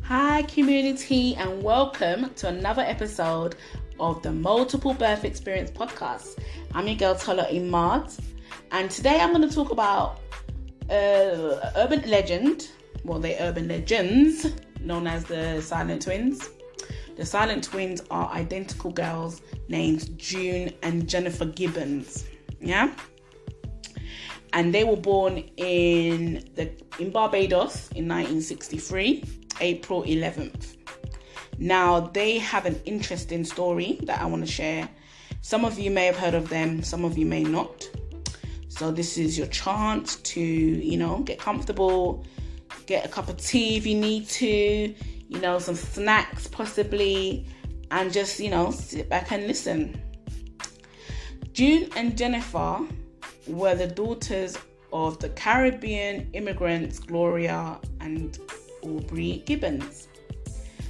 Hi community, and welcome to another episode of the Multiple Birth Experience podcast. I'm your girl Tola Imad, and today I'm going to talk about urban legend, they're urban legends, known as the Silent Twins. The Silent Twins are identical girls named June and Jennifer Gibbons, and they were born in Barbados in 1963. April 11th. Now, they have an interesting story that I want to share. Some of you may have heard of them, some of you may not. So this is your chance to, get comfortable, get a cup of tea if you need to, some snacks possibly, and just, sit back and listen. June and Jennifer were the daughters of the Caribbean immigrants Gloria and Aubrey Gibbons.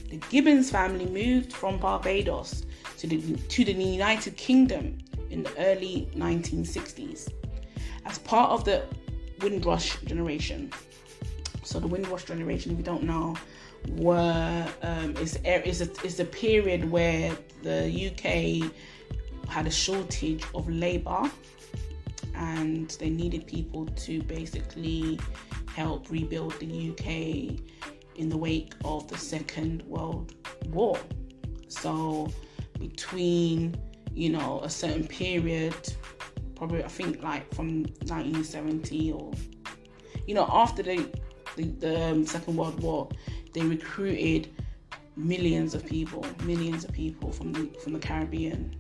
The Gibbons family moved from Barbados to the United Kingdom in the early 1960s as part of the Windrush generation. So the Windrush generation, if you don't know, is a period where the UK had a shortage of labour and they needed people to basically help rebuild the UK in the wake of the Second World War. So between, a certain period, probably I think like from 1970 or, after the Second World War, they recruited millions of people from the Caribbean,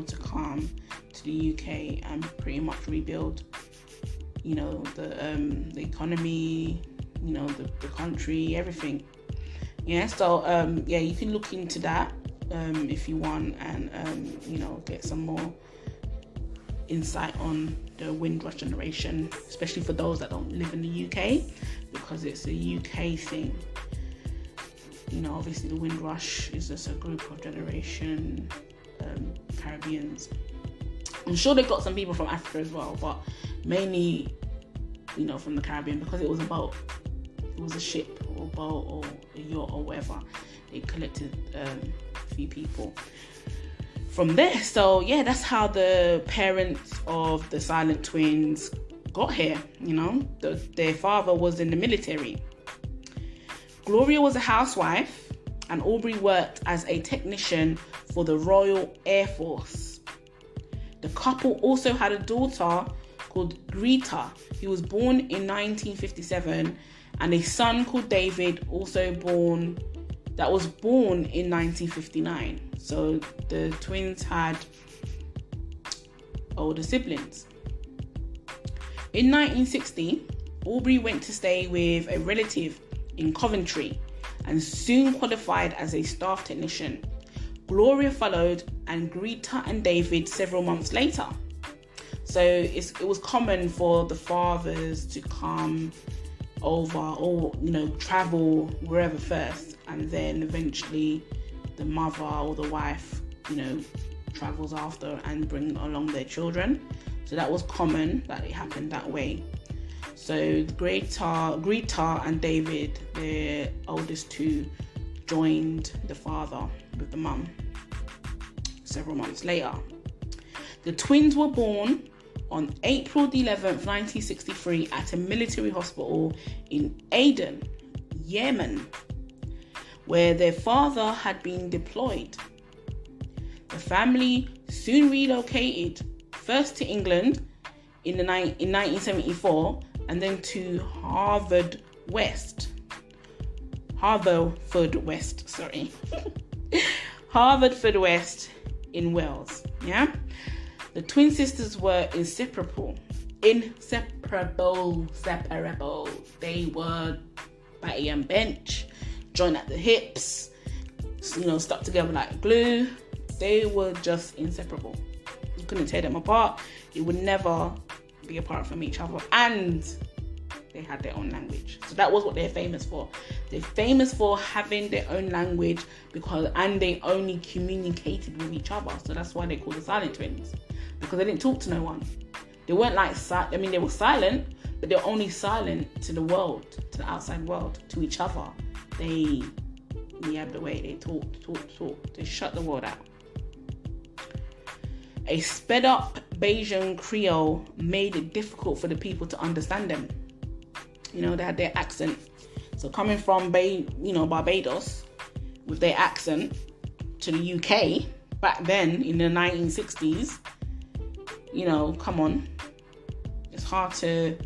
to come to the UK and pretty much rebuild the economy, the country, everything. So you can look into that if you want, and get some more insight on the Windrush generation, especially for those that don't live in the UK, because it's a UK thing. Obviously the Windrush is just a group of generation Caribbeans. I'm sure they've got some people from Africa as well, but mainly from the Caribbean, because it was a boat, it was a ship or a boat or a yacht or whatever. They collected a few people from there. So that's how the parents of the Silent Twins got here. Their father was in the military. Gloria was a housewife and Aubrey worked as a technician for the Royal Air Force. The couple also had a daughter called Greta, who was born in 1957, and a son called David, that was born in 1959. So the twins had older siblings. In 1960, Aubrey went to stay with a relative in Coventry and soon qualified as a staff technician. Gloria followed, and Greta and David several months later. So it was common for the fathers to come over or, travel wherever first, and then eventually the mother or the wife, travels after and bring along their children. So that was common that it happened that way. So Greta and David, their oldest two, joined the father with the mum several months later. The twins were born on April 11th, 1963 at a military hospital in Aden, Yemen, where their father had been deployed. The family soon relocated, first to England in 1974 and then to Haverford West, in Wales. The twin sisters were inseparable. They were Batty and Bench, joined at the hips, stuck together like glue. They were just inseparable. You couldn't tear them apart. They would never be apart from each other, and they had their own language. So that was what they're famous for. They're famous for having their own language and they only communicated with each other. So that's why they're called the Silent Twins, because they didn't talk to no one. They weren't they were silent, but they're only silent to the world, to the outside world, to each other. They the way they talk. They shut the world out. A sped up Bayesian Creole made it difficult for the people to understand them. They had their accent. So coming from Barbados with their accent to the UK back then in the 1960s, come on. It's hard to,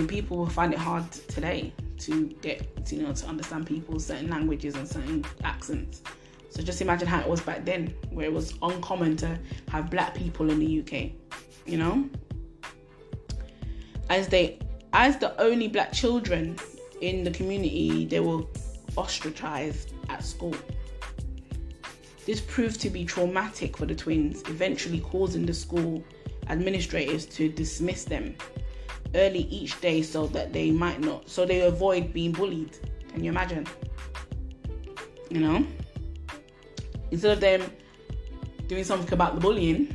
people will find it hard today to get, to understand people's certain languages and certain accents. So just imagine how it was back then, where it was uncommon to have black people in the UK, As the only black children in the community, they were ostracized at school. This proved to be traumatic for the twins, eventually causing the school administrators to dismiss them early each day so they avoid being bullied. Can you imagine? Instead of them doing something about the bullying,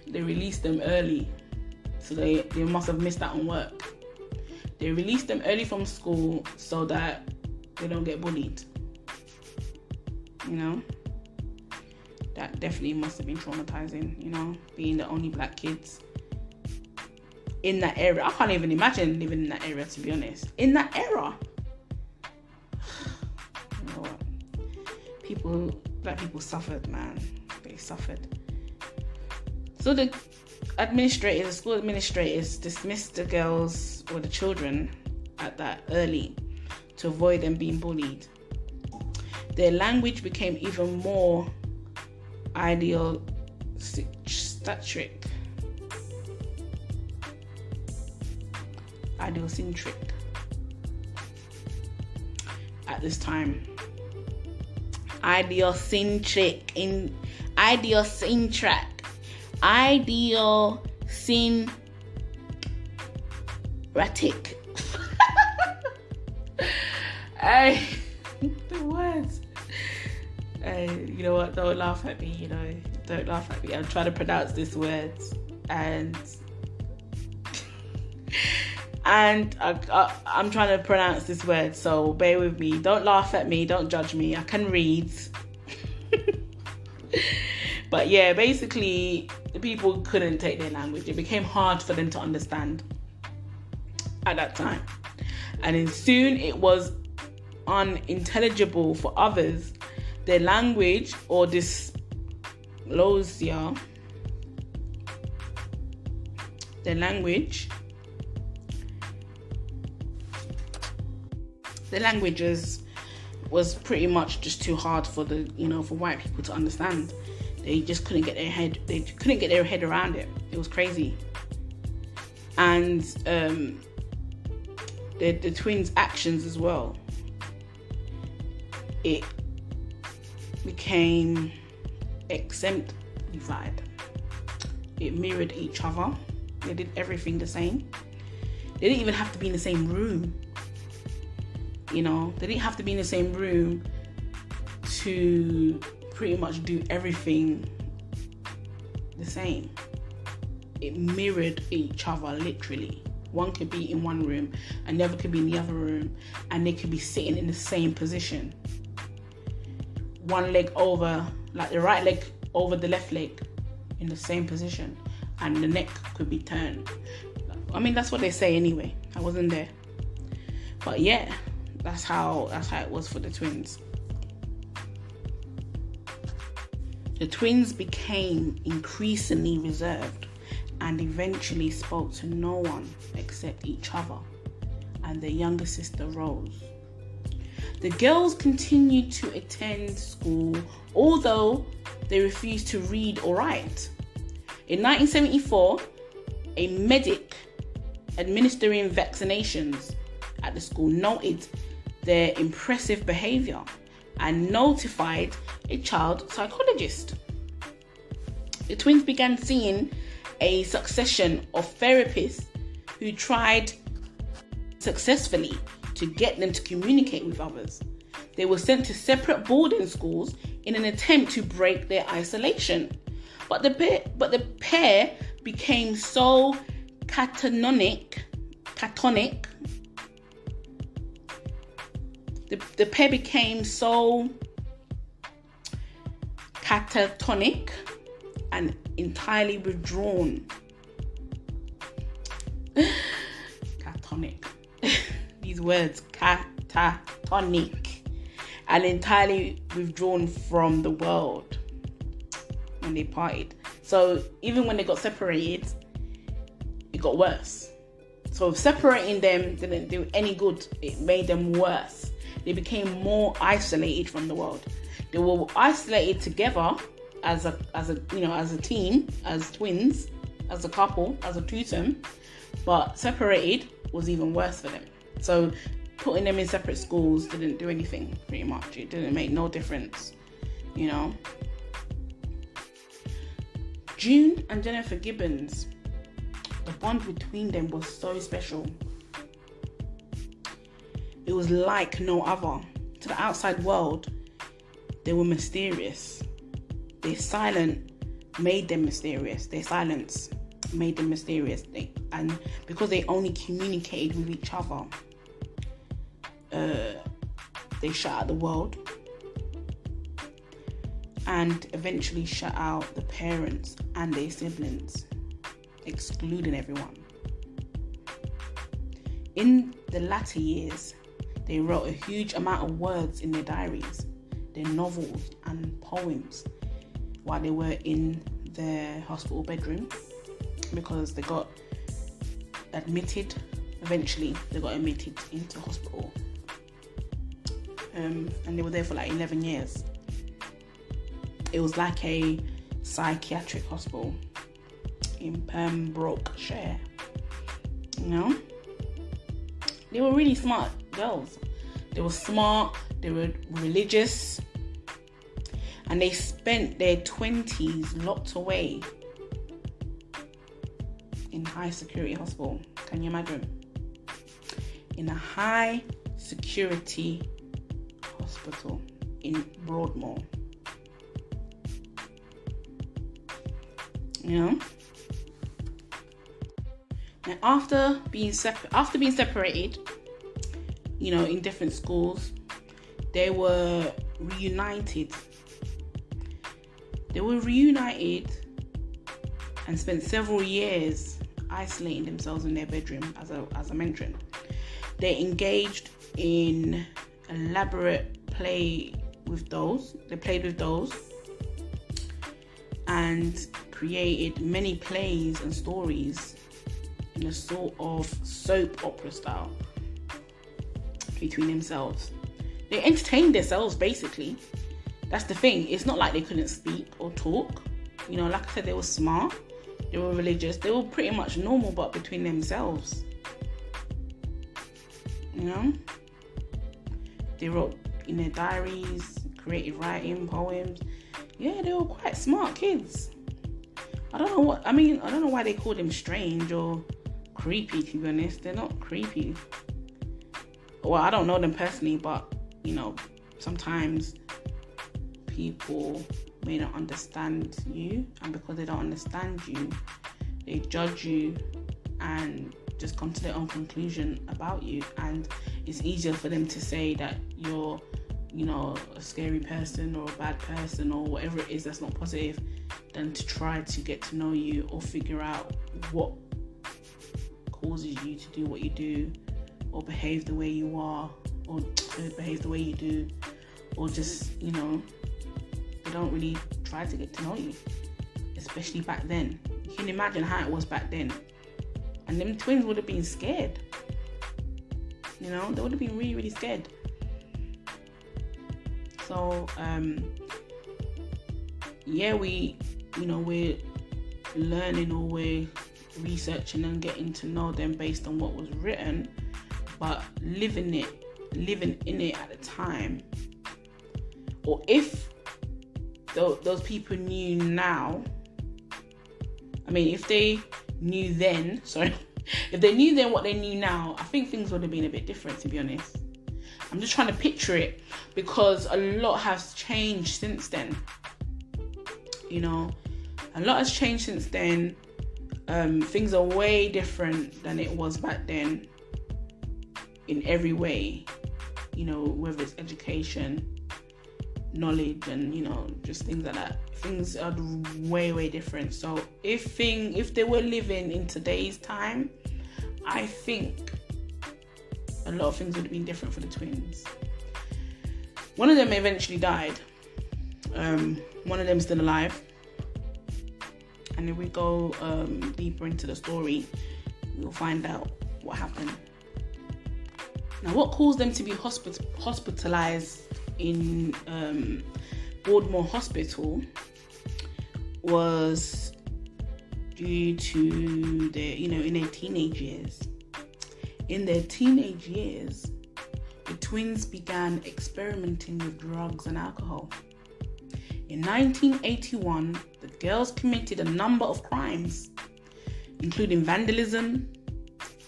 they released them early. So they must have missed out on work. They released them early from school so that they don't get bullied. That definitely must have been traumatizing, being the only black kids in that area. I can't even imagine living in that area, to be honest. In that era. Black people suffered, man. They suffered. So the school administrators dismissed the girls or the children at that early to avoid them being bullied. Their language became even more idiosyncratic at this time. Idiosyncratic. The words. You know what? Don't laugh at me. Don't laugh at me. I'm trying to pronounce these words, and I'm trying to pronounce this word. So bear with me. Don't laugh at me. Don't judge me. I can read. But yeah, basically, the people couldn't take their language. It became hard for them to understand at that time. And then soon it was unintelligible for others. Their language or dyslexiia, the languages was pretty much just too hard for for white people to understand. They just couldn't get their head around it. It was crazy. And the twins' actions as well, it became exemplified. It mirrored each other. They did everything the same. They didn't even have to be in the same room. They didn't have to be in the same room to pretty much do everything the same. It mirrored each other, literally. One could be in one room and the other could be in the other room, and they could be sitting in the same position. One leg over, like the right leg over the left leg, in the same position, and the neck could be turned. That's what they say anyway. I wasn't there. But yeah, that's how it was for the twins. The twins became increasingly reserved and eventually spoke to no one except each other and their younger sister Rose. The girls continued to attend school, although they refused to read or write. In 1974, a medic administering vaccinations at the school noted their impressive behavior and notified a child psychologist. The twins began seeing a succession of therapists who tried successfully to get them to communicate with others. They were sent to separate boarding schools in an attempt to break their isolation. But the pair became so catatonic The pair became so catatonic and entirely withdrawn. Catatonic. These words, catatonic, and entirely withdrawn from the world when they parted. So even when they got separated, it got worse. So separating them didn't do any good. It made them worse. They became more isolated from the world. They were isolated together as a team, as twins, as a couple, as a twosome, but separated was even worse for them. So putting them in separate schools didn't do anything, pretty much. It didn't make no difference, June and Jennifer Gibbons, the bond between them was so special. It was like no other. To the outside world, they were mysterious. Their silence made them mysterious. Their silence made them mysterious. And because they only communicated with each other, they shut out the world and eventually shut out the parents and their siblings, excluding everyone. In the latter years, they wrote a huge amount of words in their diaries, their novels and poems while they were in their hospital bedroom, because they got admitted. Eventually, they got admitted into hospital. And they were there for like 11 years. It was like a psychiatric hospital in Pembrokeshire. They were really smart girls. They were smart, they were religious, and they spent their 20s locked away in high security hospital. Can you imagine? In a high security hospital in Broadmoor. Now, after being separated, in different schools, they were reunited. They were reunited and spent several years isolating themselves in their bedroom, as I mentioned. They engaged in elaborate play with dolls. They played with dolls and created many plays and stories in a sort of soap opera style between themselves. They entertained themselves, basically. That's the thing. It's not like they couldn't speak or talk. Like I said, they were smart, they were religious, they were pretty much normal, but between themselves. They wrote in their diaries, created writing, poems. Yeah, they were quite smart kids. I don't know why they called them strange or creepy, to be honest. They're not creepy. Well, I don't know them personally, but, sometimes people may not understand you, and because they don't understand you, they judge you and just come to their own conclusion about you. And it's easier for them to say that you're, a scary person or a bad person or whatever it is that's not positive, than to try to get to know you or figure out what causes you to do what you do, or behave the way you are, or behave the way you do, or just, they don't really try to get to know you, especially back then. You can imagine how it was back then. And them twins would have been scared. They would have been really, really scared. So, we're learning, or we're researching and getting to know them based on what was written, but living in it at the time. Or if those people knew now, if they knew then, if they knew then what they knew now, I think things would have been a bit different, to be honest. I'm just trying to picture it, because a lot has changed since then. A lot has changed since then. Things are way different than it was back then in every way. whether it's education, knowledge, and just things like that. Things are way, way different. So if they were living in today's time, I think a lot of things would have been different for the twins. One of them eventually died. One of them's still alive. And if we go deeper into the story, we'll find out what happened. Now, what caused them to be hospitalized in Broadmoor Hospital was due to in their teenage years. In their teenage years, the twins began experimenting with drugs and alcohol. In 1981, the girls committed a number of crimes, including vandalism,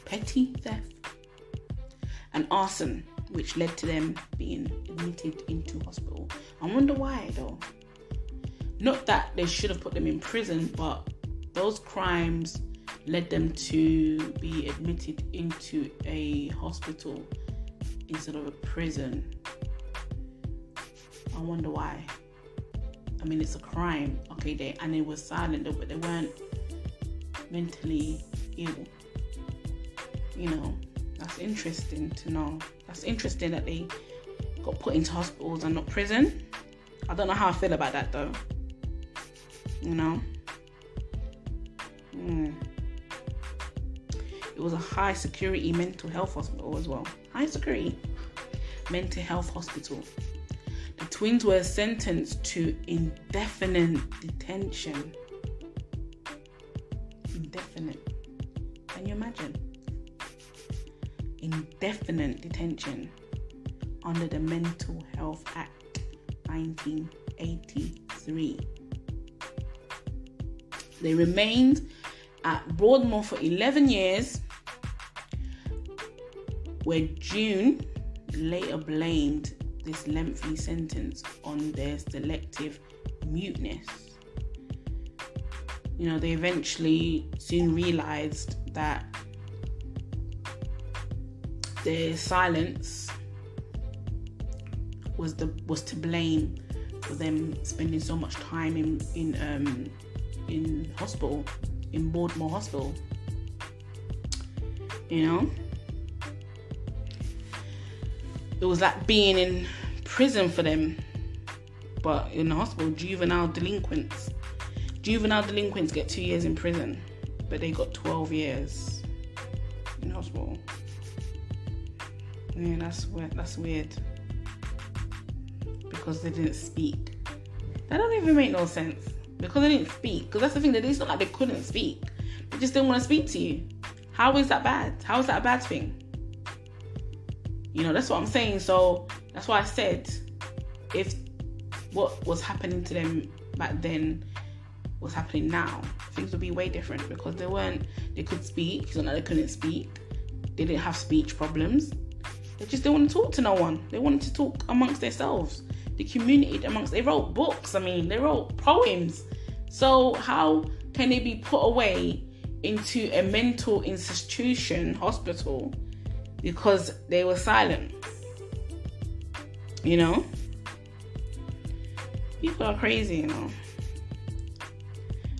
petty theft, and arson, which led to them being admitted into hospital. I wonder why, though. Not that they should have put them in prison, but those crimes led them to be admitted into a hospital instead of a prison. I wonder why. I mean, it's a crime. Okay, they were silent, but they weren't mentally ill. That's interesting to know. That's interesting that they got put into hospitals and not prison. I don't know how I feel about that, though. It was a high security mental health hospital as well. High security mental health hospital. The twins were sentenced to indefinite detention. Indefinite. Can you imagine? Indefinite detention under the Mental Health Act 1983. They remained at Broadmoor for 11 years, where June later blamed this lengthy sentence on their selective muteness. They eventually soon realized that their silence was to blame for them spending so much time in hospital, in Broadmoor Hospital. It was like being in prison for them, but in the hospital. Juvenile delinquents get 2 years in prison, but they got 12 years in hospital. Yeah, that's weird. Because they didn't speak. That don't even make no sense. Because they didn't speak. Because that's the thing, it's not like they couldn't speak. They just didn't want to speak to you. How is that bad? How is that a bad thing? That's what I'm saying. So that's why I said, if what was happening to them back then was happening now, things would be way different, because they could speak. It's not like they couldn't speak. They didn't have speech problems. They just didn't want to talk to no one. They wanted to talk amongst themselves. They communicated they wrote books. They wrote poems. So how can they be put away into a mental institution, hospital, because they were silent? People are crazy,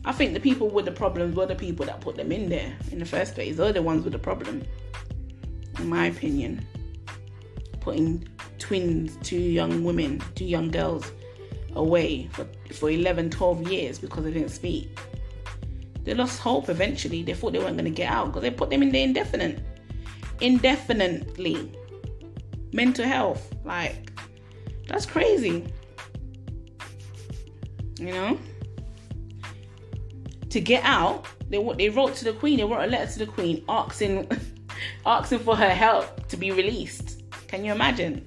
I think the people with the problems were the people that put them in there in the first place. They're the ones with the problem, in my opinion. Putting twins, two young girls away for 11, 12 years because they didn't speak. They lost hope eventually. They thought they weren't going to get out because they put them in there indefinitely. Mental health, that's crazy. To get out, they wrote to the Queen. They wrote a letter to the Queen asking for her help to be released. Can you imagine?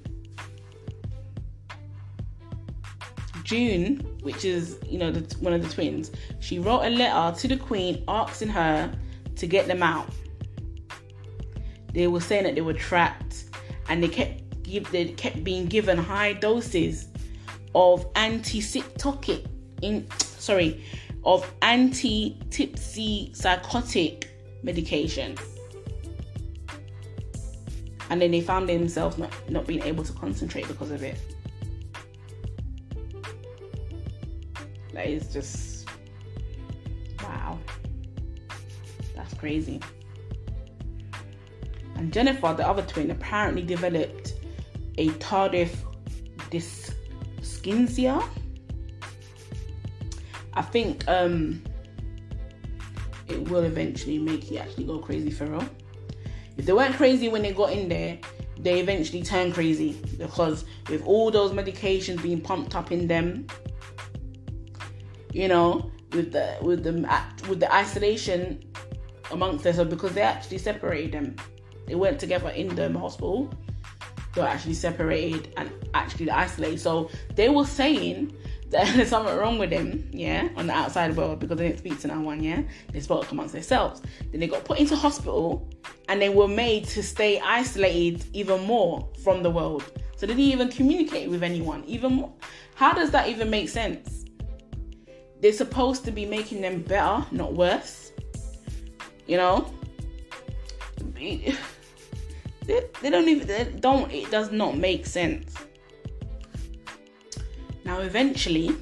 June, which is one of the twins, she wrote a letter to the Queen asking her to get them out. They were saying that they were trapped, and they kept being given high doses of antipsy psychotic medication. and then they found themselves not being able to concentrate because of it. That is just, wow, that's crazy. And Jennifer, the other twin, apparently developed a tardive dyskinesia. I think it will eventually make you actually go crazy for real. If they weren't crazy when they got in there, they eventually turn crazy, because with all those medications being pumped up in them, you know, with the isolation amongst themselves, because they actually separated them. They weren't together in the hospital. They were actually separated and actually isolated. So they were saying that there's something wrong with them, yeah, on the outside world, because they didn't speak to no one, yeah. They spoke amongst themselves. Then they got put into hospital, and they were made to stay isolated even more from the world. So they didn't even communicate with anyone, even more. How does that even make sense? They're supposed to be making them better, not worse. You know? It does not make sense. Now, eventually,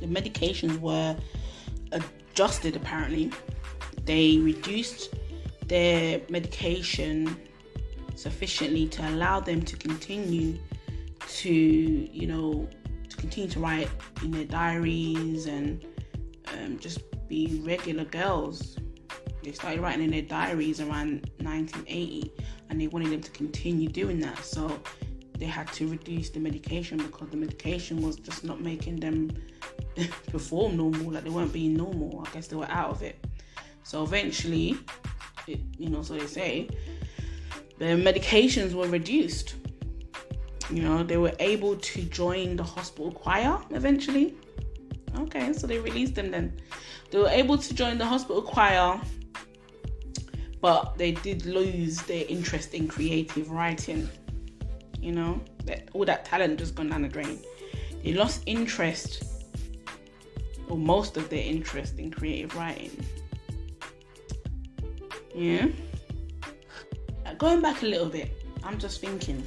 the medications were adjusted, apparently. They reduced their medication sufficiently to allow them to continue to write in their diaries and just be regular girls. They started writing in their diaries around 1980, and they wanted them to continue doing that. So they had to reduce the medication, because the medication was just not making them perform normal. Like, they weren't being normal. I guess they were out of it. So eventually, so they say, the medications were reduced. You know, they were able to join the hospital choir eventually. Okay, so they released them then. They were able to join the hospital choir, but they did lose their interest in creative writing. You know, all that talent just gone down the drain. They lost interest, or most of their interest, in creative writing. Yeah. Going back a little bit, I'm just thinking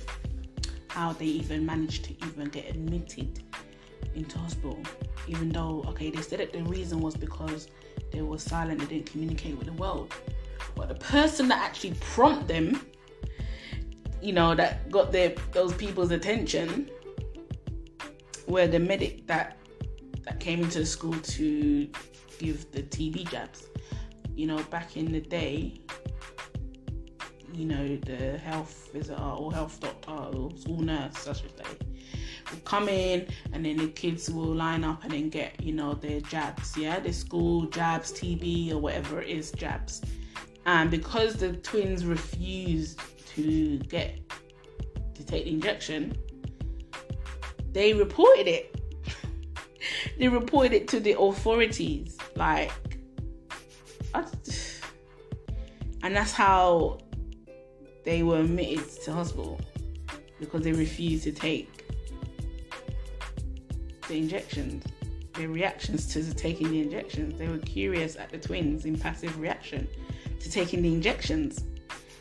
how they even managed to even get admitted into hospital, even though, okay, they said that the reason was because they were silent, they didn't communicate with the world. But the person that actually prompted them, that got those people's attention, were the medic that came into the school to give the TB jabs. Back in the day, the health visitor or health doctor or school nurse, I should say, will come in, and then the kids will line up and then get, their jabs, their school jabs, TB or whatever it is, jabs. And because the twins refused to take the injection, they reported it. They reported it to the authorities, and that's how they were admitted to hospital, because they refused to take the injections. Their reactions to taking the injections, they were curious at the twins' impassive reaction to taking the injections,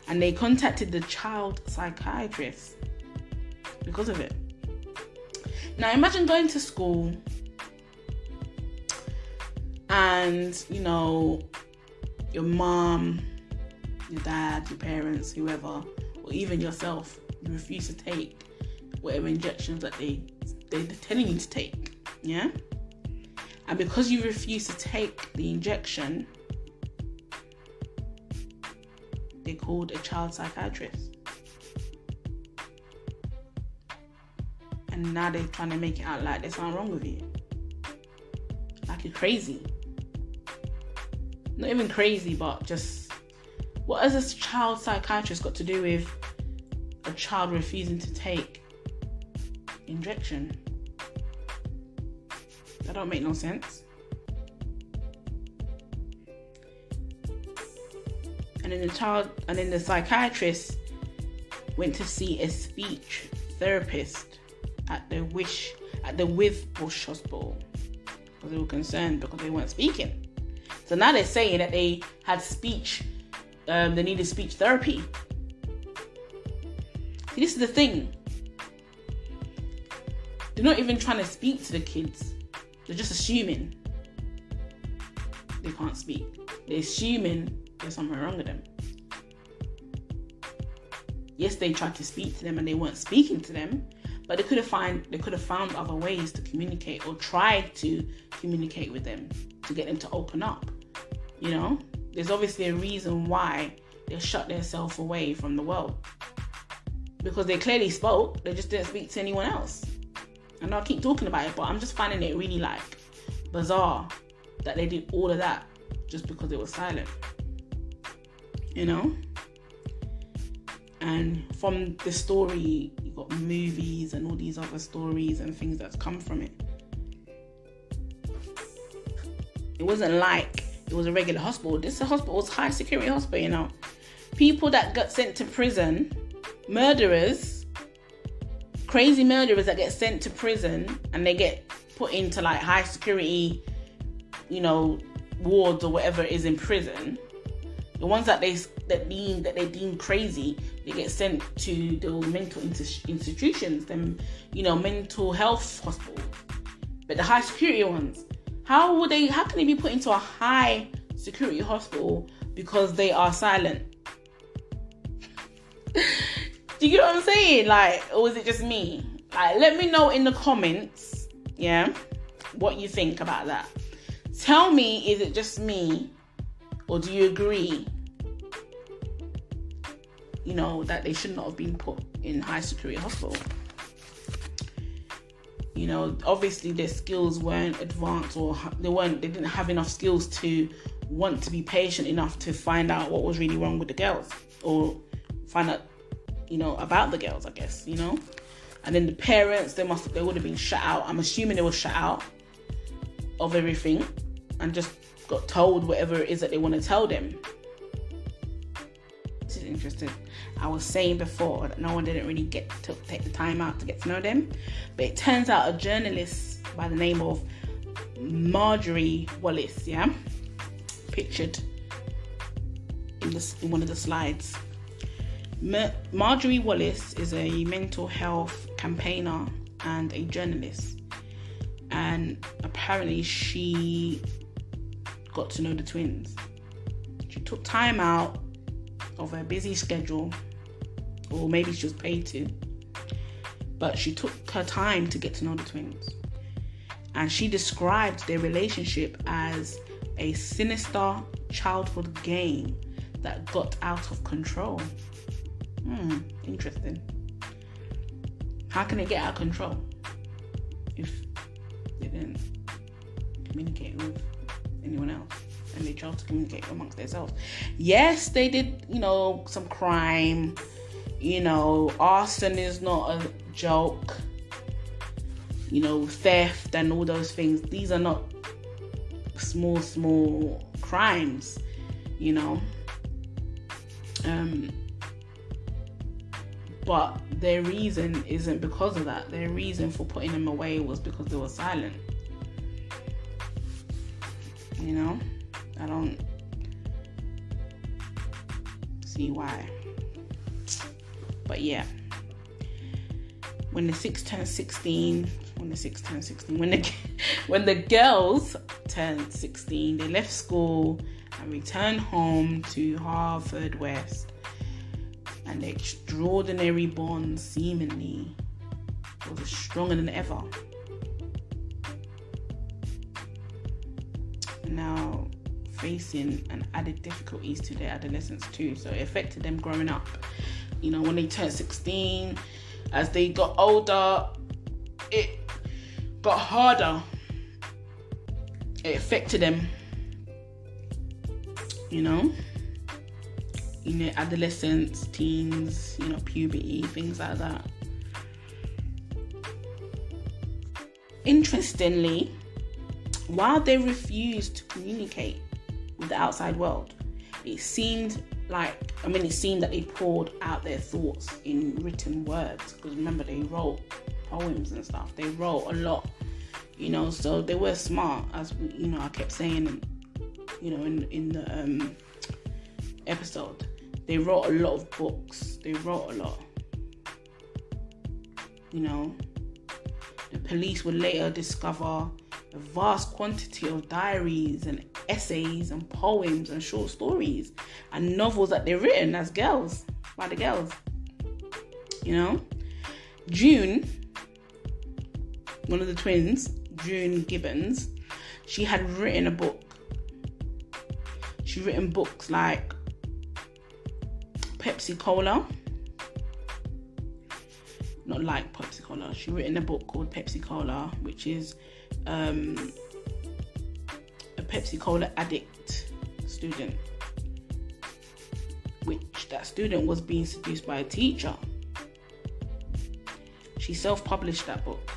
and they contacted the child psychiatrist because of it. Now imagine going to school and your mom, your dad, your parents, whoever, or even yourself, you refuse to take whatever injections that they're telling you to take, yeah? And because you refuse to take the injection, they called a child psychiatrist. And now they're trying to make it out like there's something wrong with you. Like you're crazy. Not even crazy, but just, what has this child psychiatrist got to do with a child refusing to take injection? That don't make no sense. And then the psychiatrist went to see a speech therapist at the Withbush Hospital, because they were concerned because they weren't speaking. So now they're saying that they had speech, they needed speech therapy. See, this is the thing. They're not even trying to speak to the kids. They're just assuming they can't speak. They're assuming there's something wrong with them. Yes, they tried to speak to them and they weren't speaking to them, but they could have found other ways to communicate, or tried to communicate with them to get them to open up. You know, there's obviously a reason why they shut themselves away from the world, because they clearly spoke, they just didn't speak to anyone else. I know I keep talking about it, but I'm just finding it really bizarre that they did all of that just because it was silent, you know. And from the story, you got movies and all these other stories and things that's come from it. It wasn't like it was a regular hospital. This hospital was high security hospital, you know. People that got sent to prison, murderers, crazy murderers that get sent to prison and they get put into like high security, you know, wards or whatever it is in prison. The ones that they deem crazy, they get sent to the mental institutions, them, you know, mental health hospitals. But the high security ones, how can they be put into a high security hospital because they are silent? Do you know what I'm saying? Like, or is it just me? Like, let me know in the comments, yeah, what you think about that. Tell me, is it just me, or do you agree, you know, that they should not have been put in high security hospital? You know, obviously their skills weren't advanced, or they didn't have enough skills to want to be patient enough to find out what was really wrong with the girls, or find out, you know, about the girls, I guess, you know. And then the parents, they would have been shut out. I'm assuming they were shut out of everything and just got told whatever it is that they want to tell them. This is interesting. I was saying before that no one didn't really get to take the time out to get to know them, but it turns out a journalist by the name of Marjorie Wallace, yeah, pictured in one of the slides. Marjorie Wallace is a mental health campaigner and a journalist, and apparently she got to know the twins. She took time out of her busy schedule, or maybe she was paid to, but she took her time to get to know the twins, and she described their relationship as a sinister childhood game that got out of control. Interesting. How can it get out of control if they didn't communicate with anyone else and they chose to communicate amongst themselves? Yes, they did, you know, some crime. You know, arson is not a joke. You know, theft and all those things. These are not small crimes, you know. But their reason isn't because of that. Their reason for putting them away was because they were silent. You know? I don't see why. But yeah. When the girls turned 16, they left school and returned home to Harvard West. And the extraordinary bond seemingly was stronger than ever. Now facing an added difficulties to their adolescence too. So it affected them growing up. You know, when they turned 16, as they got older, it got harder. It affected them. You know, adolescence, teens, you know, puberty, things like that. Interestingly, while they refused to communicate with the outside world, it seemed that they poured out their thoughts in written words. Because remember, they wrote poems and stuff. They wrote a lot, you know, so they were smart, as you know, I kept saying, you know, in the episode. They wrote a lot of books. They wrote a lot. The police would later discover a vast quantity of diaries and essays and poems and short stories and novels that they've written as girls, by the girls. June, one of the twins, June Gibbons, she had written a book. She'd written books like Pepsi Cola. Not like Pepsi Cola. She'd written a book called Pepsi Cola, which is a Pepsi Cola addict student. Which that student was being seduced by a teacher. She self-published that book,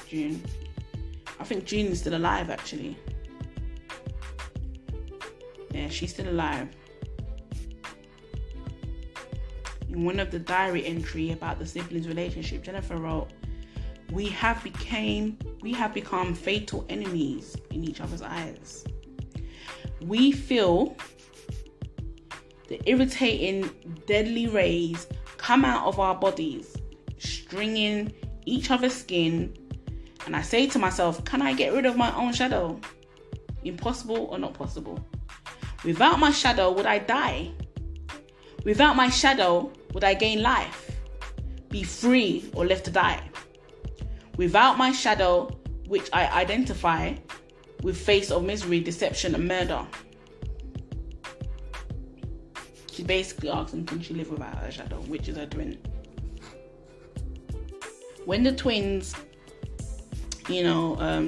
June. I think June is still alive, actually. Yeah, she's still alive. In one of the diary entry about the siblings' relationship, Jennifer wrote, we have become fatal enemies in each other's eyes. We feel the irritating, deadly rays come out of our bodies, stringing each other's skin, and I say to myself, can I get rid of my own shadow? Impossible or not possible? Without my shadow, would I die? Without my shadow, would I gain life? Be free or left to die? Without my shadow, which I identify with face of misery, deception and murder. She basically asked him, can she live without her shadow, which is her twin. When the twins,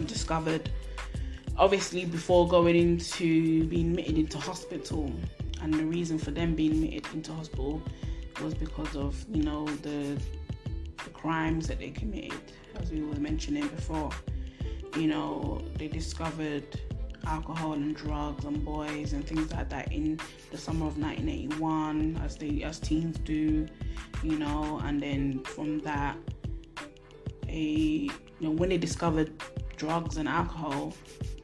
discovered, obviously before going into being admitted into hospital, and the reason for them being admitted into hospital was because of, the crimes that they committed, as we were mentioning before. They discovered alcohol and drugs and boys and things like that in the summer of 1981, as teens do, and then from that, when they discovered drugs and alcohol,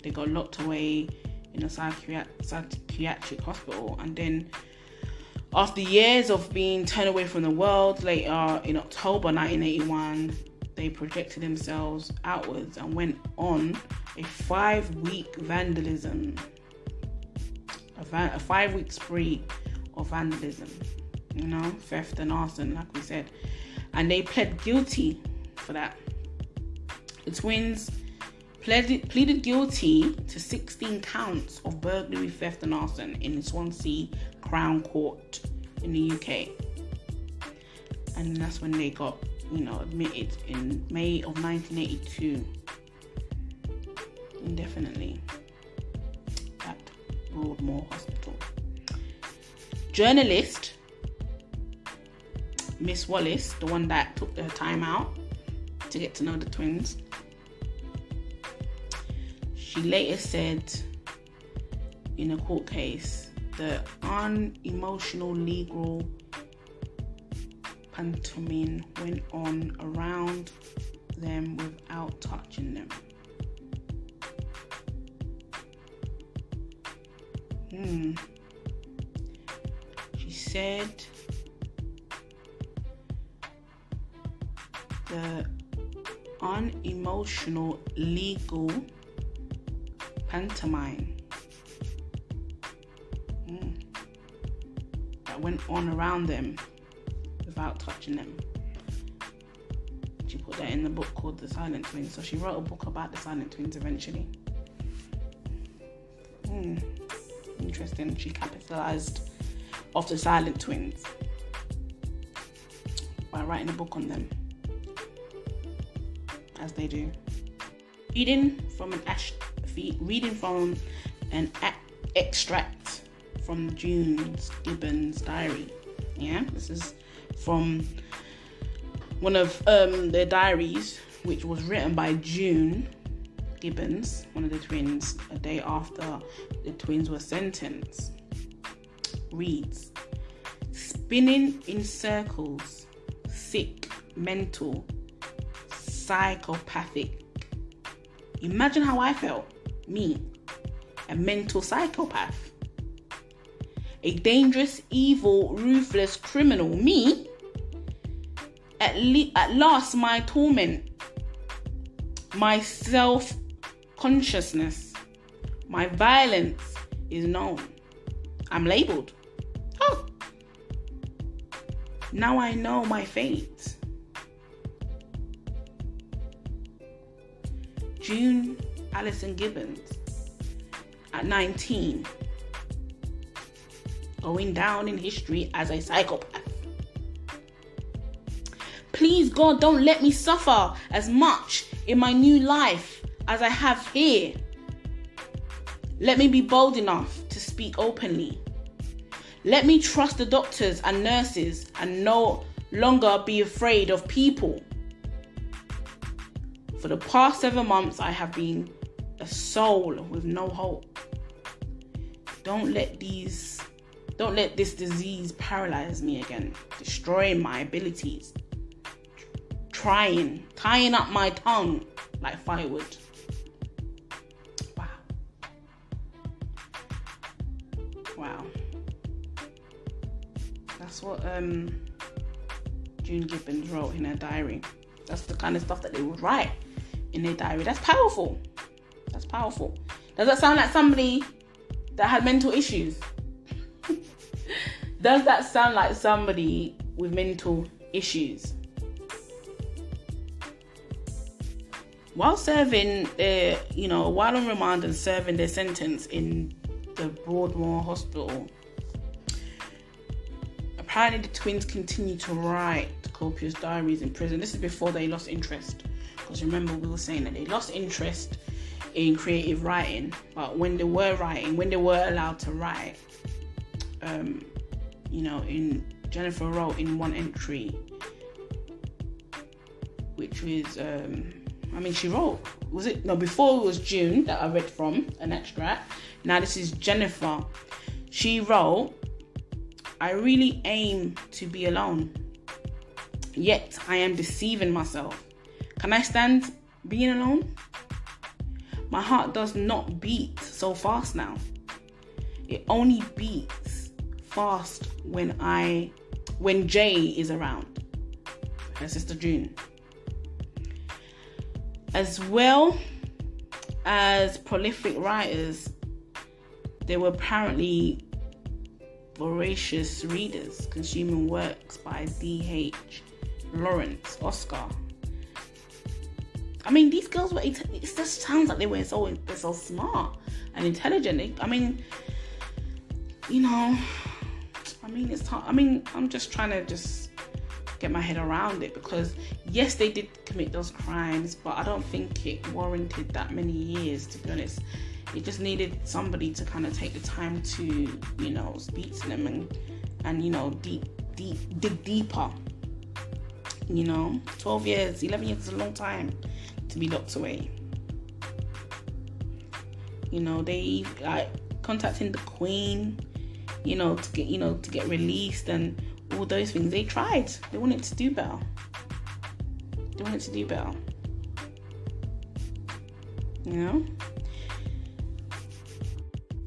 they got locked away in a psychiatric hospital. And then after years of being turned away from the world, later in October 1981, they projected themselves outwards and went on a 5-week vandalism, a 5-week spree of vandalism, theft and arson, like we said. And they pled guilty for that. The twins pleaded guilty to 16 counts of burglary, theft and arson in Swansea Crown Court in the UK. And that's when they got, admitted in May of 1982 indefinitely at Broadmoor Hospital. Journalist Miss Wallace, the one that took her time out to get to know the twins, she later said in a court case, the unemotional legal pantomime went on around them without touching them. She said the unemotional legal pantomime that went on around them without touching them. She put that in the book called The Silent Twins. So she wrote a book about the Silent Twins eventually. Interesting. She capitalized off the Silent Twins by writing a book on them, as they do. Reading from an extract from June Gibbons' diary. Yeah, this is from one of their diaries, which was written by June Gibbons, one of the twins, a day after the twins were sentenced. Reads, spinning in circles, sick, mental, psychopathic. Imagine how I felt, me, a mental psychopath. A dangerous, evil, ruthless criminal, me. At last, my torment, my self-consciousness, my violence is known. I'm labeled. Oh, now I know my fate. June Allison Gibbons, at 19, going down in history as a psychopath. Please, God, don't let me suffer as much in my new life as I have here. Let me be bold enough to speak openly. Let me trust the doctors and nurses and no longer be afraid of people. For the past 7 months, I have been a soul with no hope. Don't let this disease paralyze me again, destroying my abilities. Tying up my tongue like firewood. Wow. That's what June Gibbons wrote in her diary. That's the kind of stuff that they would write in their diary. That's powerful. Does that sound like somebody that had mental issues? Does that sound like somebody with mental issues? While serving while on remand and serving their sentence in the Broadmoor Hospital, apparently the twins continued to write copious diaries in prison. This is before they lost interest, because remember we were saying that they lost interest in creative writing, but when they were allowed to write, in Jennifer wrote in one entry, which was she wrote, before it was June that I read from an extract. Now this is Jennifer. She wrote, I really aim to be alone, yet I am deceiving myself. Can I stand being alone? My heart does not beat so fast now. It only beats fast when Jay is around, her sister June. As well as prolific writers, they were apparently voracious readers, consuming works by D.H. Lawrence, Oscar. I mean, these girls were, it just sounds like they're so smart and intelligent. It's hard. I'm just trying to get my head around it, because yes, they did commit those crimes, but I don't think it warranted that many years, to be honest. It just needed somebody to kind of take the time to, speak to them and dig deeper. 12 years, 11 years is a long time to be locked away. They contacting the Queen, to get released and all those things. They tried. They wanted to do better.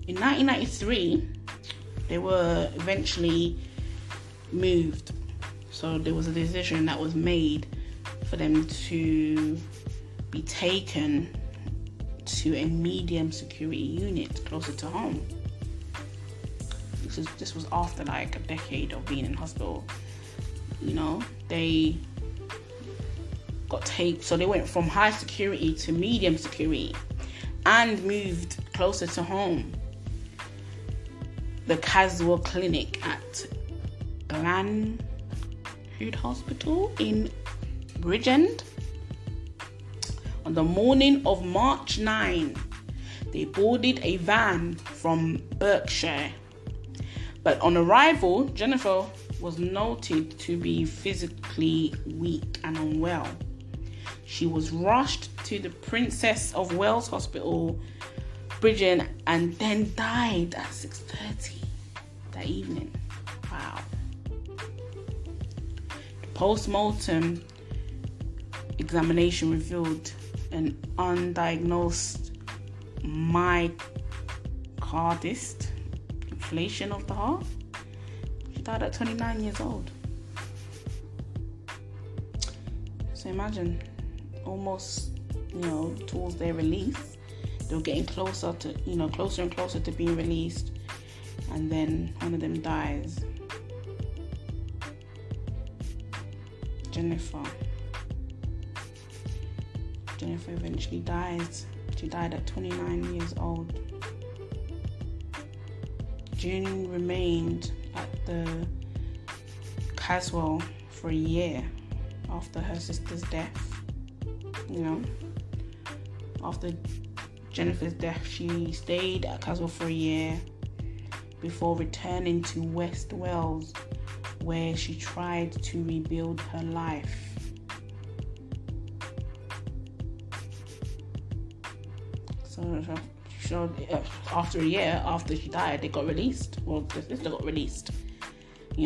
In 1993, they were eventually moved. So there was a decision that was made for them to be taken to a medium security unit closer to home. This was after like a decade of being in hospital. They got taken, so they went from high security to medium security and moved closer to home. The Caswell Clinic at Glenwood Hospital in Bridgend. On the morning of March 9, they boarded a van from Berkshire. But on arrival, Jennifer was noted to be physically weak and unwell. She was rushed to the Princess of Wales Hospital, Bridgend, and then died at 6:30 that evening. Wow. The post-mortem examination revealed an undiagnosed myocarditis, inflation of the heart. She died at 29 years old. So imagine, almost, towards their release, they were getting closer and closer to being released, and then one of them dies. Jennifer eventually dies. She died at 29 years old. June remained at the Caswell for a year after her sister's death. After Jennifer's death, she stayed at Caswell for a year before returning to West Wales, where she tried to rebuild her life. So after a year after she died, they got released. Well, the sister got released. She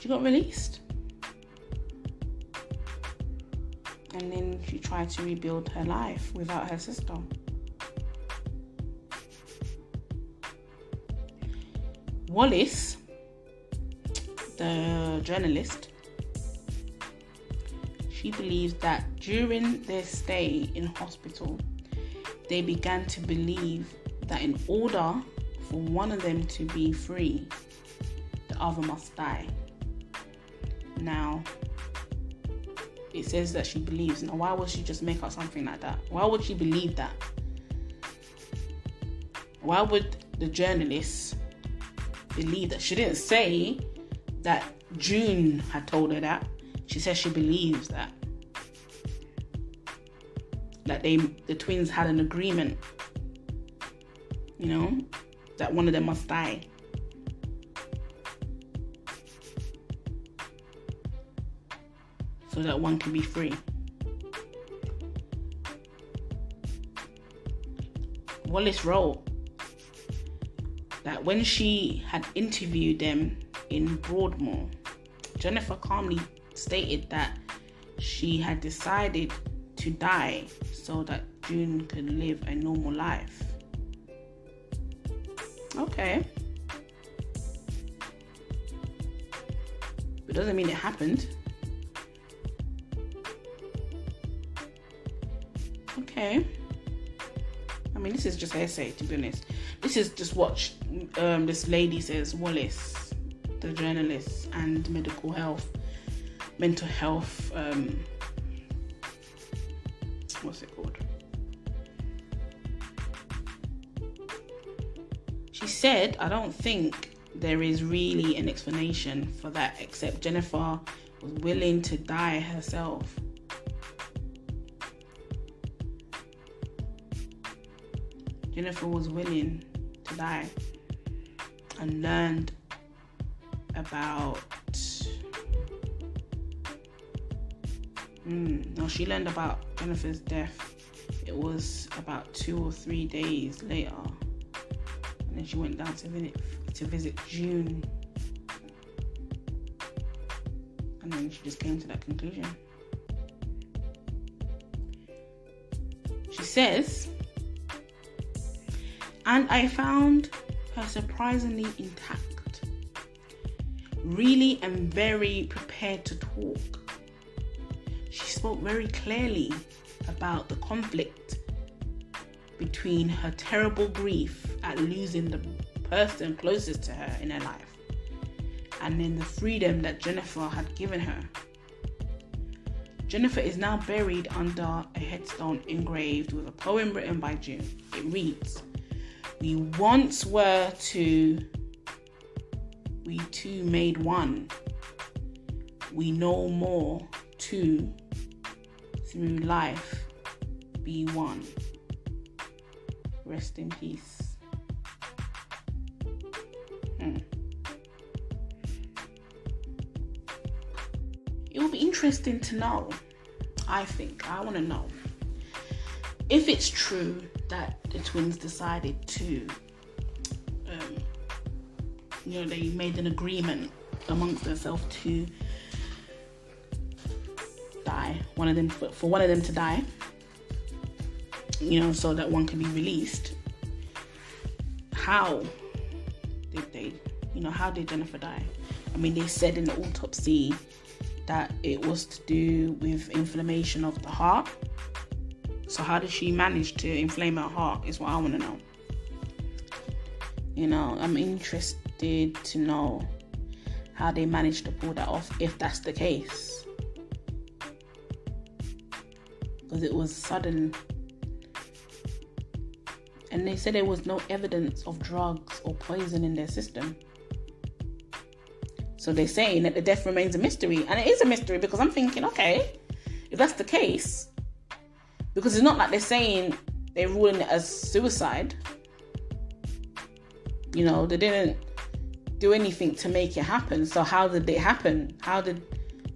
got released. And then she tried to rebuild her life without her sister. Wallace, the journalist, she believes that during their stay in hospital, they began to believe that in order for one of them to be free, the other must die. Now, it says that she believes. Now, why would she just make up something like that? Why would she believe that? Why would the journalist believe that? She didn't say that June had told her that. She says she believes that the twins had an agreement, that one of them must die. So that one can be free. Wallace wrote that when she had interviewed them in Broadmoor, Jennifer calmly stated that she had decided to die so that June could live a normal life. Okay. It doesn't mean it happened. Okay. I mean, this is just hearsay, to be honest. This is just what this lady says, Wallace, the journalist and mental health, what's it called? She said, I don't think there is really an explanation for that, except Jennifer was willing to die herself. Jennifer was willing to die and learned about... she learned about Jennifer's death. It was about 2 or 3 days later. And then she went down to visit June. And then she just came to that conclusion. She says, and I found her surprisingly intact. Really and very prepared to talk. She spoke very clearly about the conflict between her terrible grief at losing the person closest to her in her life, and then the freedom that Jennifer had given her. Jennifer is now buried under a headstone engraved with a poem written by June. It reads, "We once were two, we two made one. We no more two, through life be one. Rest in peace." It will be interesting to know. I want to know if it's true that the twins decided to, they made an agreement amongst themselves to die. For one of them to die, so that one can be released. How did they? How did Jennifer die? I mean, they said in the autopsy that it was to do with inflammation of the heart. So how did she manage to inflame her heart is what I want to know. I'm interested to know how they managed to pull that off, if that's the case. Because it was sudden. And they said there was no evidence of drugs or poison in their system. So they're saying that the death remains a mystery. And it is a mystery, because I'm thinking, okay, if that's the case, because it's not like they're saying they're ruling it as suicide. They didn't do anything to make it happen. So how did it happen? How did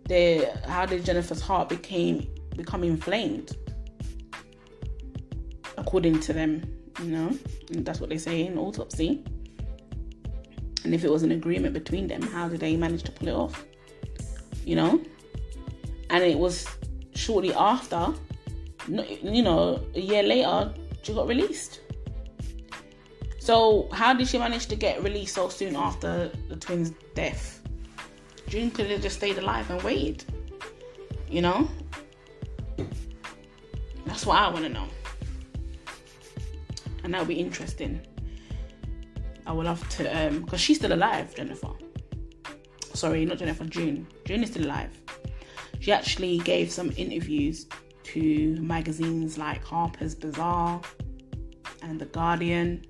Jennifer's heart become inflamed? According to them, and that's what they say in autopsy. And if it was an agreement between them, how did they manage to pull it off? And it was shortly after, a year later, she got released. So how did she manage to get released so soon after the twins' death? June could have just stayed alive and waited. That's what I want to know. And that'll be interesting. I would love to, because she's still alive, Jennifer. Sorry, not Jennifer, June. June is still alive. She actually gave some interviews to magazines like Harper's Bazaar and The Guardian.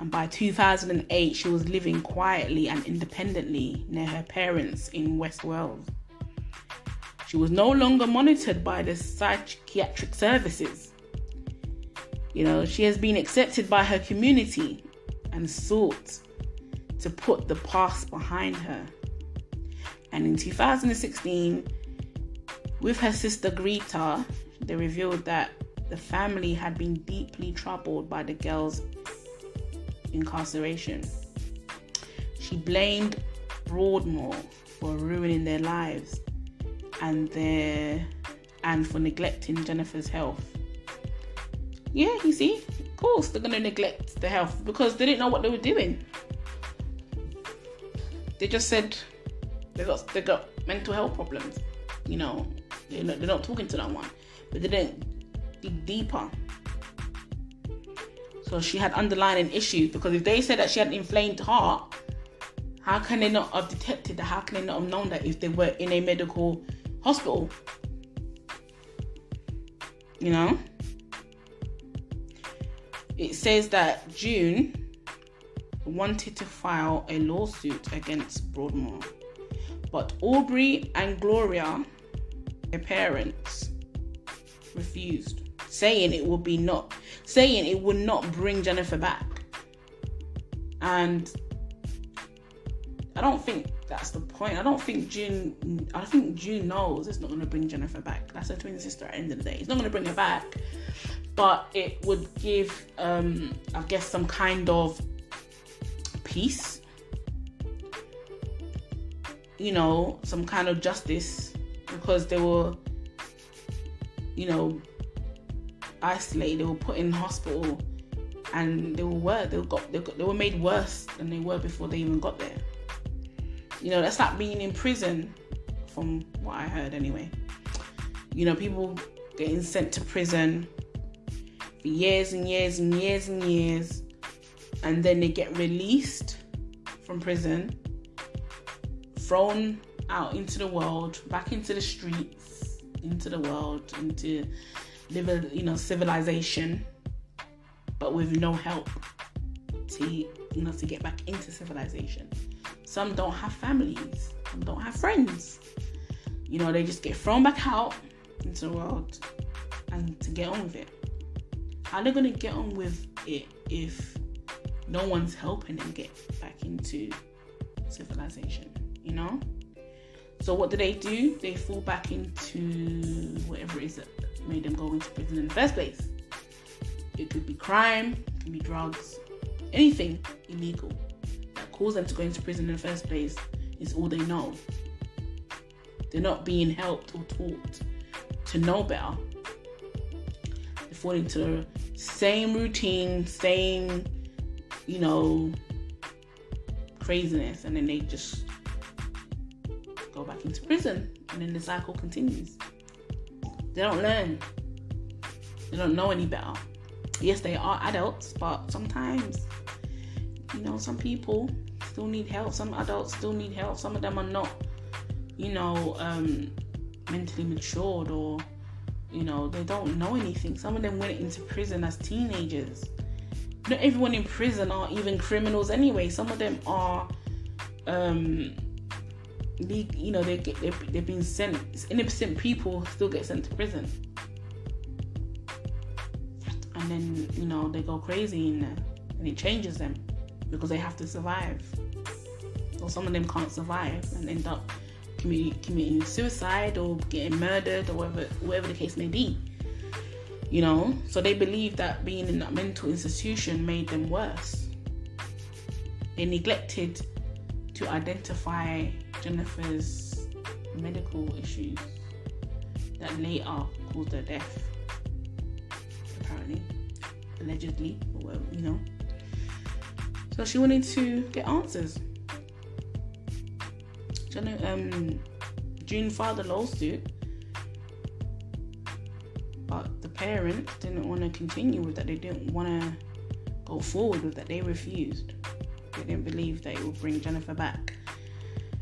And by 2008, she was living quietly and independently near her parents in West Wales. She was no longer monitored by the psychiatric services. She has been accepted by her community and sought to put the past behind her. And in 2016, with her sister Greta, they revealed that the family had been deeply troubled by the girls' incarceration. She blamed Broadmoor for ruining their lives and for neglecting Jennifer's health. Yeah, you see, of course they're going to neglect the health because they didn't know what they were doing. They just said they got mental health problems. They're not talking to that one, but they didn't dig deeper. So she had underlying issues, because if they said that she had an inflamed heart, how can they not have detected that? How can they not have known that if they were in a medical hospital? It says that June wanted to file a lawsuit against Broadmoor, but Aubrey and Gloria, their parents, refused, saying it would not bring Jennifer back. And I don't think that's the point. I think June knows it's not going to bring Jennifer back. That's her twin sister at the end of the day. It's not going to bring her back, but it would give, I guess, some kind of peace, some kind of justice, because they were, isolated. They were put in hospital, and they were made worse than they were before they even got there. That's like being in prison, from what I heard anyway. People getting sent to prison for years and years and years and years, and then they get released from prison, thrown out into the world, back into the streets, into the world, into civilization, but with no help to get back into civilization. Some don't have families, some don't have friends. They just get thrown back out into the world and to get on with it. How are they going to get on with it if no one's helping them get back into civilization? So what do? They fall back into whatever it is that made them go into prison in the first place. It could be crime, it could be drugs, anything illegal that caused them to go into prison in the first place is all they know. They're not being helped or taught to know better. They fall into the same routine, same, craziness, and then they just go back back into prison, and then the cycle continues. They don't learn. They don't know any better. Yes, they are adults, but sometimes, some people still need help. Some adults still need help. Some of them are not, mentally matured, or, they don't know anything. Some of them went into prison as teenagers. Not everyone in prison are even criminals anyway. Some of them are, they've been sent. Innocent people still get sent to prison, and then they go crazy in there, and it changes them because they have to survive. Or some of them can't survive and end up committing suicide or getting murdered, or whatever the case may be. So they believe that being in that mental institution made them worse. They neglected to identify Jennifer's medical issues that later caused her death, apparently, allegedly, or whatever, So she wanted to get answers. June filed a lawsuit, but the parents didn't want to continue with that. They didn't want to go forward with that. They refused. They didn't believe that it would bring Jennifer back.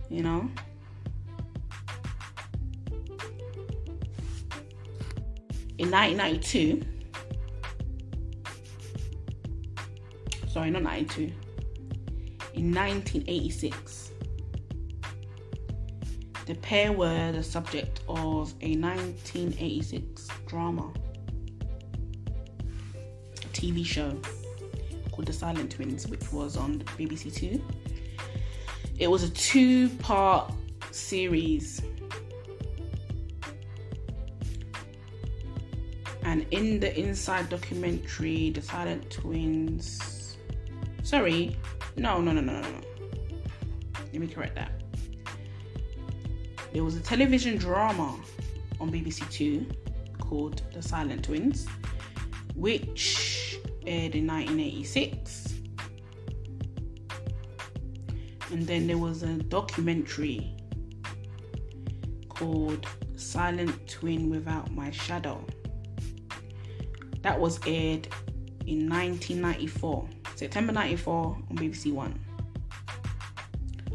In 1992, sorry, not 92, in 1986, the pair were the subject of a 1986 drama, a TV show called The Silent Twins, which was on BBC Two. It was a 2-part series, and in the inside documentary, The Silent Twins, sorry, no, let me correct that. There was a television drama on BBC Two called The Silent Twins, which aired in 1986. And then there was a documentary called Silent Twin Without My Shadow. That was aired in 1994, September 94 on BBC One.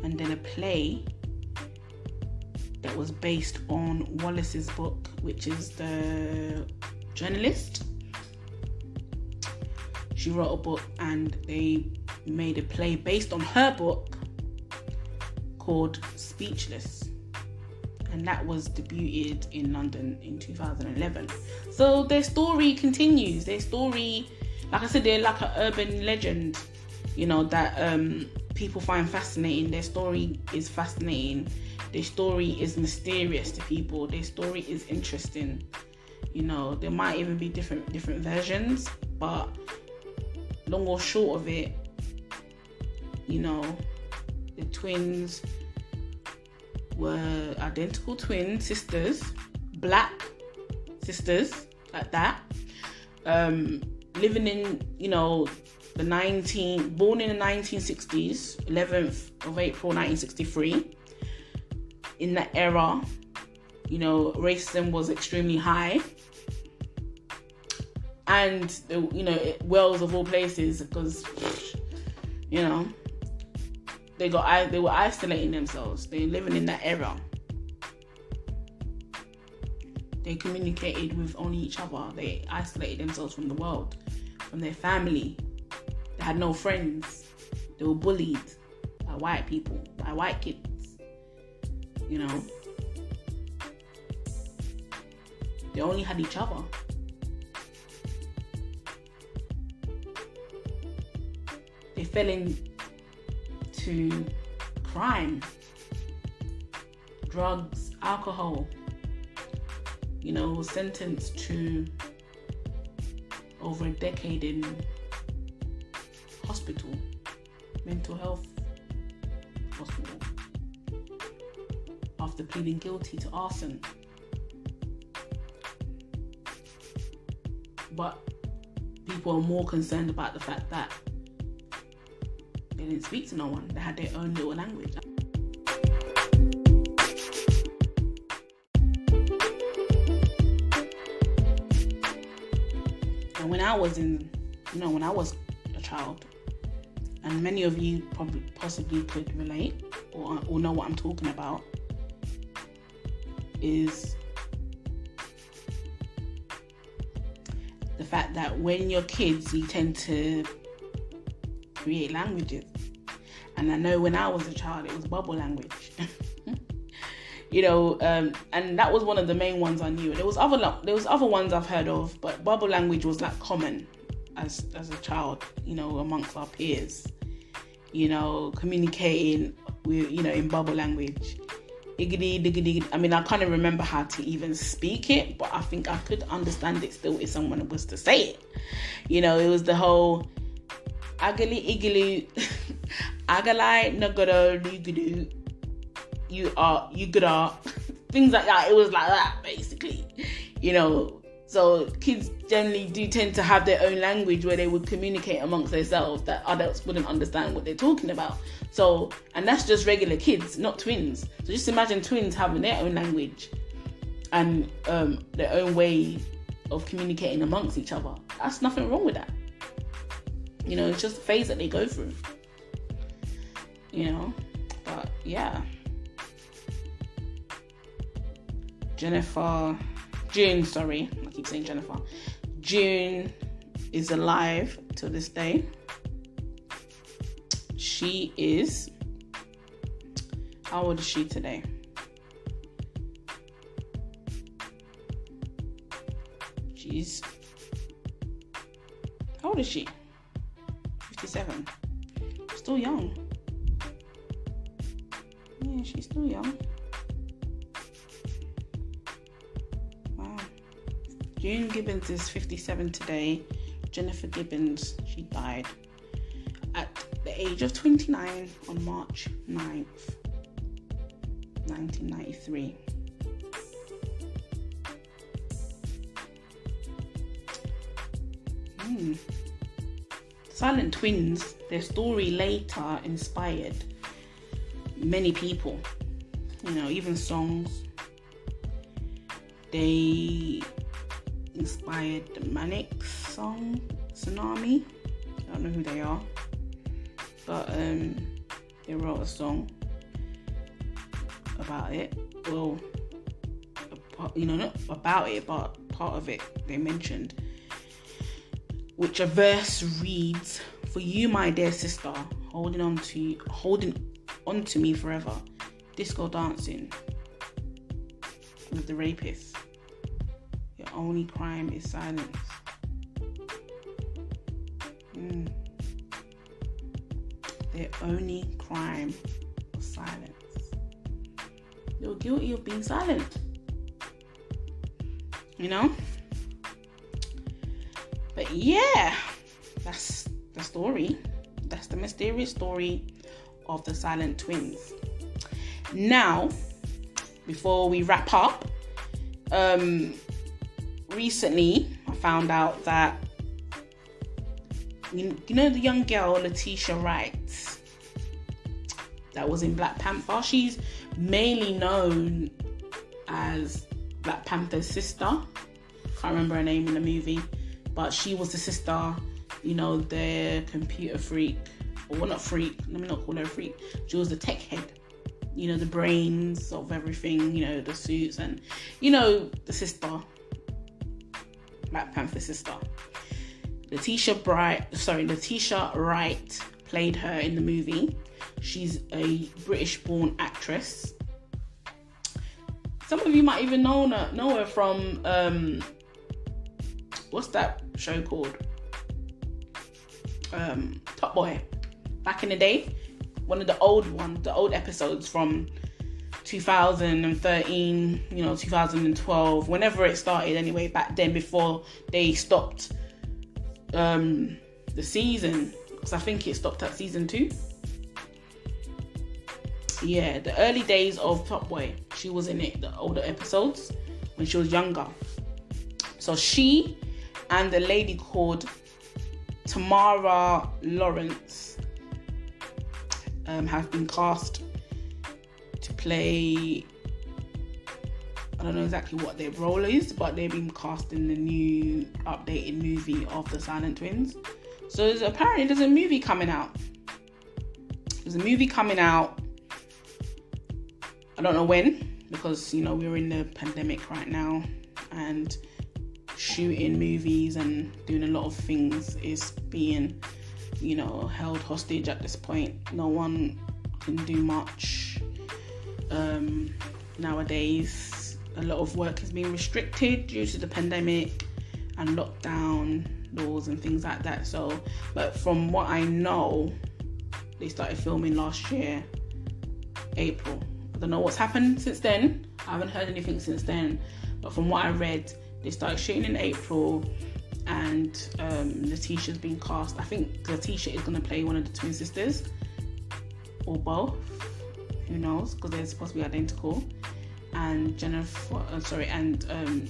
And then a play that was based on Wallace's book, which is the journalist. She wrote a book and they made a play based on her book called Speechless. And that was debuted in London in 2011. So their story continues. Their story, like I said, they're like an urban legend, that people find fascinating. Their story is fascinating. Their story is mysterious to people. Their story is interesting. There might even be different versions, but long or short of it, the twins were identical twin sisters, black sisters like that, living in, born in the 1960s, 11th of April 1963. In that era, racism was extremely high. And, Wales of all places, because, they were isolating themselves. They were living in that era. They communicated with only each other. They isolated themselves from the world, from their family. They had no friends. They were bullied by white people, by white kids. They only had each other. They fell into crime, drugs, alcohol. Was sentenced to over a decade in hospital, mental health hospital, after pleading guilty to arson. But people are more concerned about the fact that they didn't speak to no one. They had their own little language. I was when I was a child, and many of you possibly could relate or know what I'm talking about, is the fact that when you're kids, you tend to create languages. And I know when I was a child, it was bubble language. And that was one of the main ones I knew. There was other ones I've heard of, but bubble language was like common as a child, amongst our peers, communicating with, in bubble language. Iggity, diggity. I mean, I kind of remember how to even speak it, but I think I could understand it still if someone was to say it. It was the whole agali igulu, agalai nagado lugudu, you good are, things like that. It was like that, basically. So kids generally do tend to have their own language where they would communicate amongst themselves that adults wouldn't understand what they're talking about. So, and that's just regular kids, not twins. So just imagine twins having their own language and their own way of communicating amongst each other. That's nothing wrong with that. It's just a phase that they go through. But yeah. June, sorry, I keep saying Jennifer. June is alive to this day. She is, how old is she today? How old is she? 57. Still young. Yeah, she's still young. June Gibbons is 57 today. Jennifer Gibbons, she died at the age of 29 on March 9th, 1993. Silent Twins, their story later inspired many people, even songs. They inspired the Manic song Tsunami. I don't know who they are, but they wrote a song about it. Well, not about it, but part of it they mentioned, which a verse reads, "For you, my dear sister, holding on to me forever, disco dancing with the rapist. Your only crime is silence." Their only crime was silence. They were guilty of being silent. But yeah, that's the story. That's the mysterious story of the Silent Twins. Now, before we wrap up, recently I found out that the young girl Letitia Wright that was in Black Panther. She's mainly known as Black Panther's sister. Can't remember her name in the movie, but she was the sister, the computer freak, or not freak, let me not call her a freak. She was the tech head, the brains of everything, the suits, and the sister, Black Panther sister. Letitia Wright played her in the movie. She's a British-born actress. Some of you might even know her from what's that show called? Top Boy. Back in the day, one of the old episodes from 2013, 2012, whenever it started anyway, back then, before they stopped the season, because I think it stopped at season 2. Yeah, the early days of Top Boy, she was in it, the older episodes, when she was younger. So she and the lady called Tamara Lawrence have been cast to play I don't know exactly what their role is, but they've been cast in the new updated movie of the Silent Twins. So apparently there's a movie coming out. There's a movie coming out. I don't know when, because, you know, we're in the pandemic right now, and shooting movies and doing a lot of things is being, you know, held hostage at this point. No one can do much. Nowadays, a lot of work is being restricted due to the pandemic and lockdown laws and things like that. So, but from what I know, they started filming last year, April. I don't know what's happened since then. I haven't heard anything since then. But from what I read, they started shooting in April, and Letitia's been cast. I think Letitia is going to play one of the twin sisters, or both. Who knows? Because they're supposed to be identical. And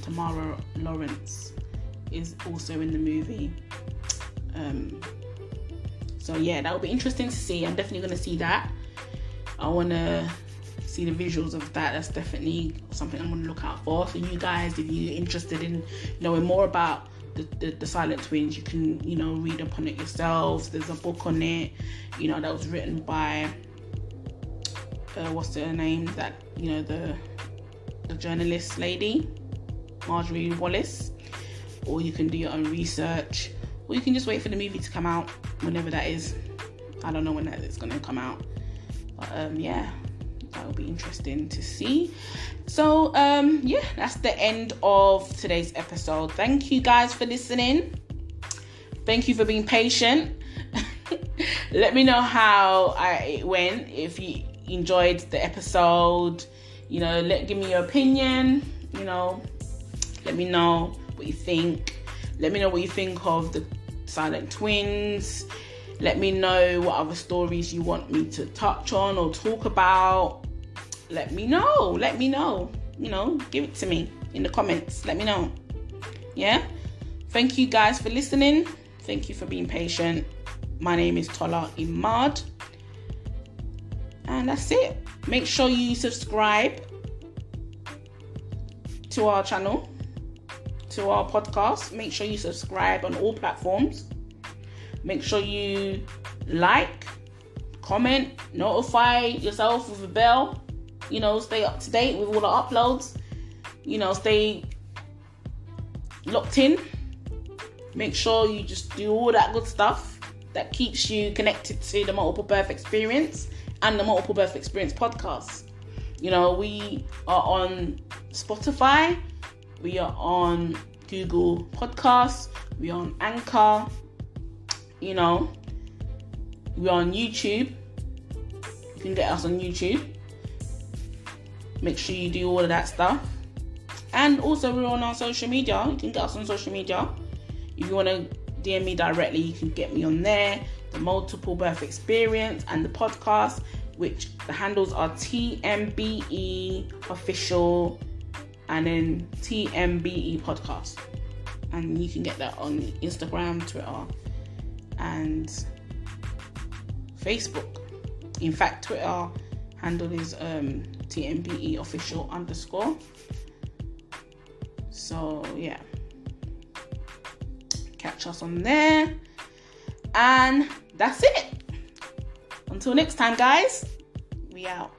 Tamara Lawrence is also in the movie. So yeah, that will be interesting to see. I'm definitely going to see that. I want to see the visuals of that. That's definitely something I'm going to look out for. So you guys, if you're interested in knowing more about the Silent Twins, you can, you know, read up on it yourselves. There's a book on it, you know, that was written by what's her name, that, you know, the journalist lady, Marjorie Wallace. Or you can do your own research, or you can just wait for the movie to come out whenever that is. I don't know when that is going to come out, but yeah, that will be interesting to see. So yeah, that's the end of today's episode. Thank you guys for listening. Thank you for being patient. Let me know how it went. If you enjoyed the episode, you know, give me your opinion. You know, let me know what you think. Let me know what you think of the Silent Twins. Let me know what other stories you want me to touch on or talk about. Let me know. You know, give it to me in the comments. Let me know. Yeah? Thank you guys for listening. Thank you for being patient. My name is Tola Imad. And that's it. Make sure you subscribe to our channel, to our podcast. Make sure you subscribe on all platforms. Make sure you like, comment, notify yourself with a bell. You know, stay up to date with all the uploads. You know, stay locked in. Make sure you just do all that good stuff that keeps you connected to the Multiple Birth Experience and the Multiple Birth Experience podcast. You know, we are on Spotify. We are on Google Podcasts. We are on Anchor. You know, we're on YouTube. You can get us on YouTube. Make sure you do all of that stuff. And also, we're on our social media. You can get us on social media. If you want to DM me directly, you can get me on there. The Multiple Birth Experience and the podcast, which the handles are tmbeofficial and then tmbe podcast. And you can get that on Instagram, Twitter, and Facebook. In fact, Twitter handle is tmbeofficial_. So yeah, catch us on there. And that's it. Until next time, guys, we out.